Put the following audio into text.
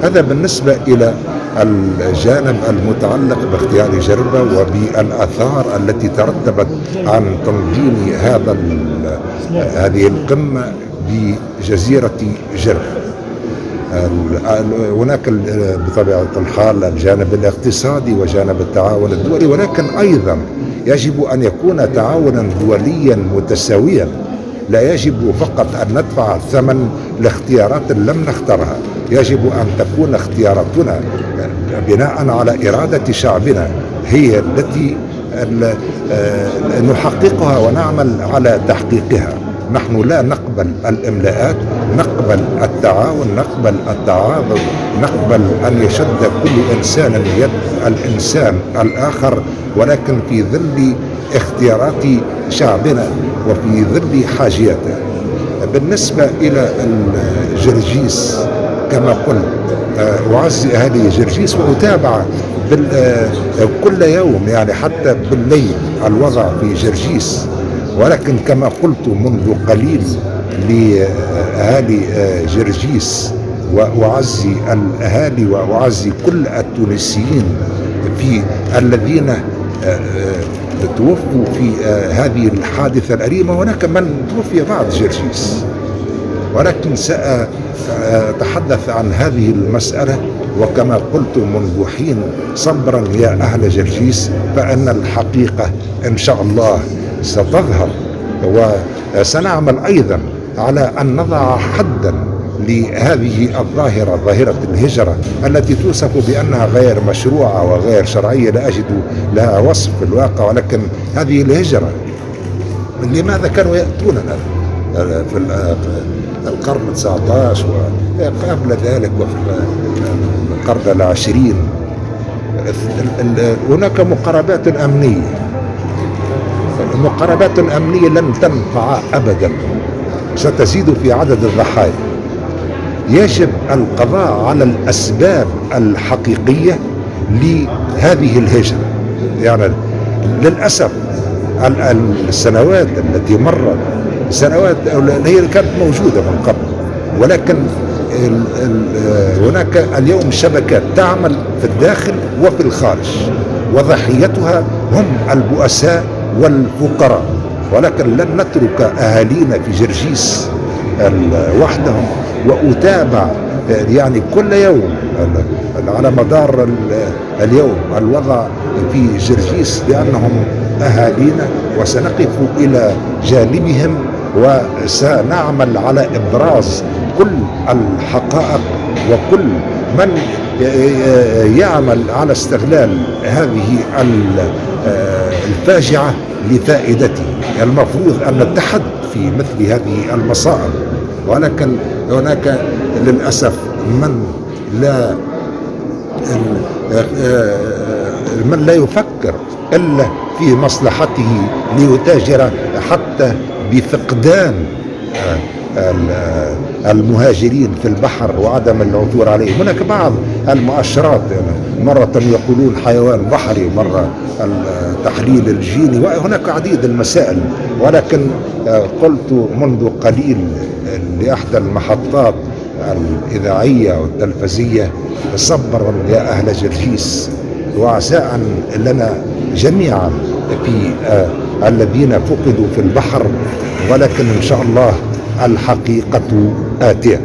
هذا بالنسبة إلى الجانب المتعلق باختيار جربة وبالآثار التي ترتبت عن تنظيم هذه القمة بجزيرة جربة. هناك بطبيعة الحال الجانب الاقتصادي وجانب التعاون الدولي، ولكن أيضا يجب أن يكون تعاونا دوليا متساويا. لا يجب فقط أن ندفع ثمن لاختيارات لم نختارها، يجب أن تكون اختياراتنا بناء على إرادة شعبنا هي التي نحققها ونعمل على تحقيقها. نحن لا نقبل الإملاءات، نقبل التعاون، نقبل التعاضد، نقبل أن يشد كل إنسان يد الإنسان الآخر، ولكن في ظل اختيارات شعبنا وفي ظل حاجياته. بالنسبة إلى جرجيس كما قلت، أعزي أهالي جرجيس وأتابع كل يوم، يعني حتى بالليل الوضع في جرجيس. ولكن كما قلت منذ قليل لأهالي جرجيس، وأعزي الأهالي وأعزي كل التونسيين في الذين توفوا في هذه الحادثة الأليمة. هناك من توفي بعد جرجيس، ولكن سأتحدث عن هذه المسألة. وكما قلت منذ حين، صبرا يا أهل جرجيس، فإن الحقيقة إن شاء الله ستظهر. وسنعمل أيضا على أن نضع حدا لهذه الظاهرة، ظاهرة الهجرة التي توصف بأنها غير مشروعة وغير شرعية، لا أجد لها وصف في الواقع. ولكن هذه الهجرة لماذا كانوا يأتوننا في القرن 19 وقبل ذلك وفي القرن العشرين؟ هناك مقاربات أمنية، المقاربات الأمنية لن تنفع أبدا، ستزيد في عدد الضحايا. يجب القضاء على الأسباب الحقيقية لهذه الهجرة. يعني للأسف السنوات التي مرت، سنوات هي كانت موجودة من قبل، ولكن هناك اليوم شبكات تعمل في الداخل وفي الخارج، وضحيتها هم البؤساء والفقراء. ولكن لن نترك أهالينا في جرجيس وحدهم. وأتابع يعني كل يوم على مدار اليوم الوضع في جرجيس، لأنهم أهالينا، وسنقف إلى جانبهم وسنعمل على إبراز كل الحقائق وكل من يعمل على استغلال هذه الفاجعة لفائدته. المفروض أن نتحد في مثل هذه المصائب، ولكن هناك للأسف من لا يفكر إلا في مصلحته، ليتاجر حتى بفقدان المهاجرين في البحر وعدم العثور عليه. هناك بعض المؤشرات، مرة يقولون حيوان بحري، مرة التحليل الجيني، وهناك عديد المسائل. ولكن قلت منذ قليل لإحدى المحطات الإذاعية والتلفزية: صبرا يا أهل جرجيس، وعساء لنا جميعا في الذين فقدوا في البحر، ولكن إن شاء الله الحقيقة آتية.